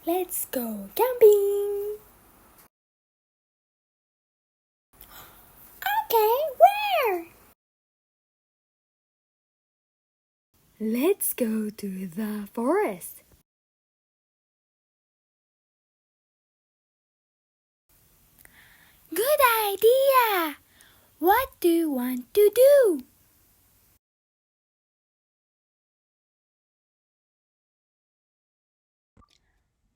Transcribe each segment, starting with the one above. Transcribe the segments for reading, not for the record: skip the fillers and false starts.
Let's go camping. Okay, where? Let's go to the forest. Good idea. What do you want to do?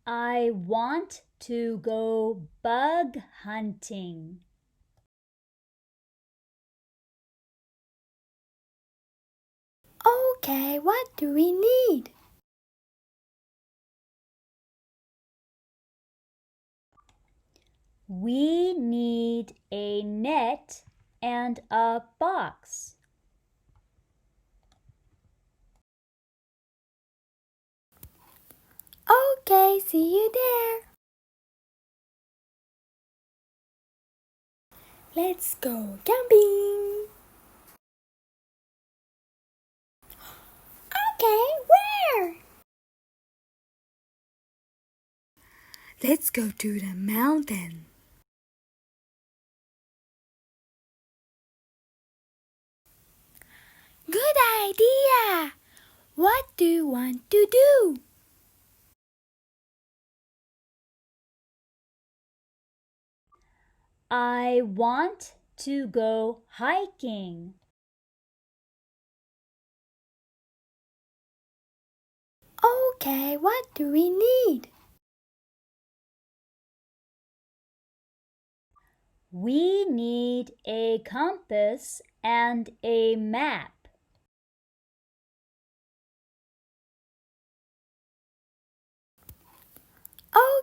I want to go bug hunting. Okay, what do we need? We need a net and a box. Okay, see you there. Let's go camping. Okay, where? Let's go to the mountain. Good idea. What do you want to do? I want to go hiking. Okay, what do we need? We need a compass and a map.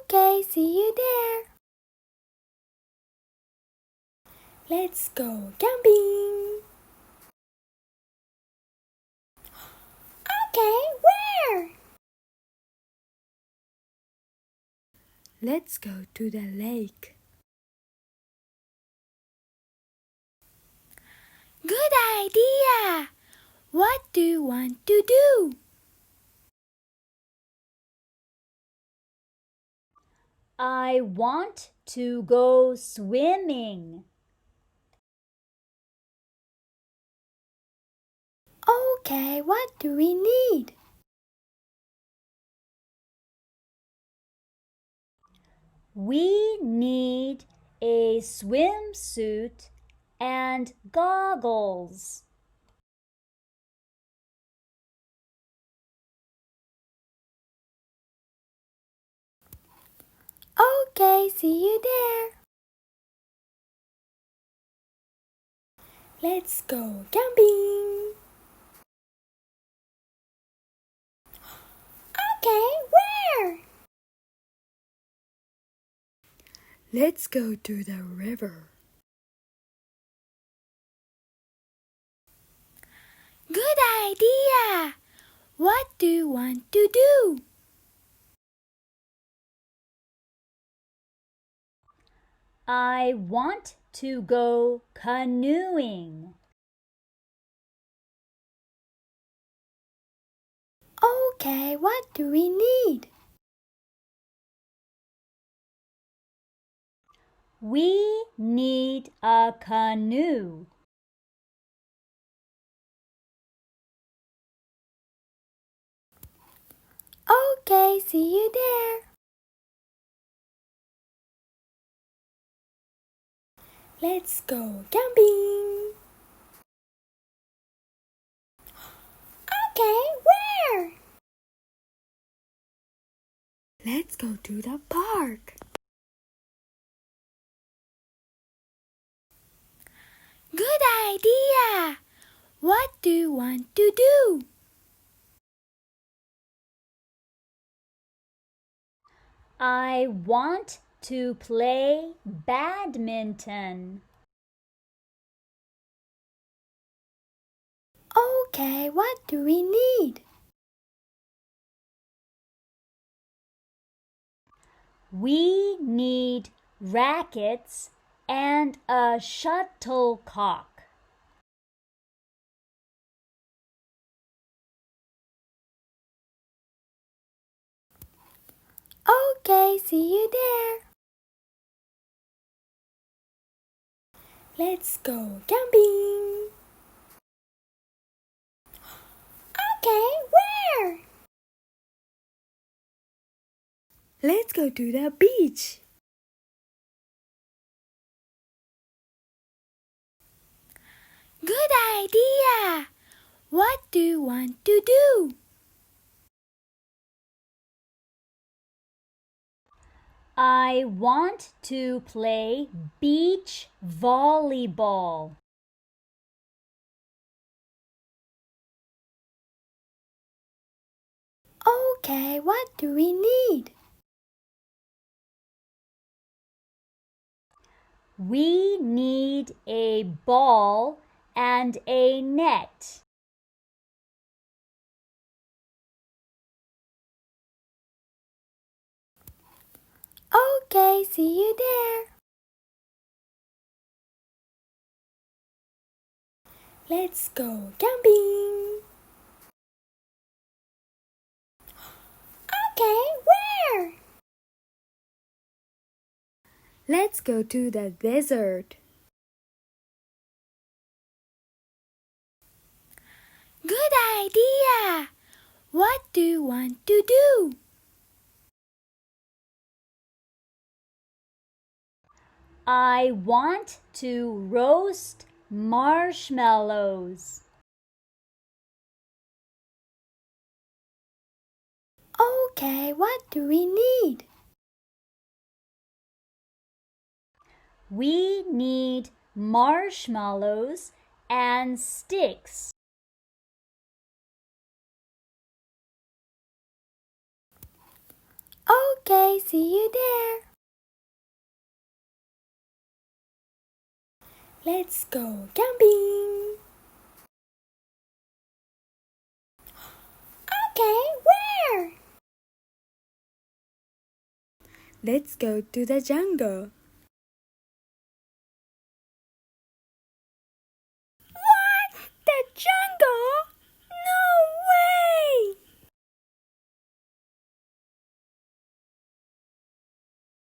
Okay, see you there. Let's go camping. Okay, where? Let's go to the lake. Good idea. What do you want to do? I want to go swimming. Okay, what do we need? We need a swimsuit and goggles. Okay, see you there. Let's go camping. Okay, where? Let's go to the river. Good idea. What do you want to do? I want to go canoeing. Okay, what do we need? We need a canoe. Okay, see you there. Let's go camping. Okay, where? Let's go to the park. Good idea. What do you want to do? I want to play badminton. Okay, what do we need? We need rackets and a shuttlecock. Okay, see you there. Let's go camping. Okay, where? Let's go to the beach. Good idea. What do you want to do? I want to play beach volleyball. Okay, what do we need? We need a ball and a net. Okay, see you there. Let's go camping. Okay, where? Let's go to the desert. Good idea. What do you want to do? I want to roast marshmallows. Okay, what do we need? We need marshmallows and sticks. Okay, see you there. Let's go camping. Okay, where? Let's go to the jungle.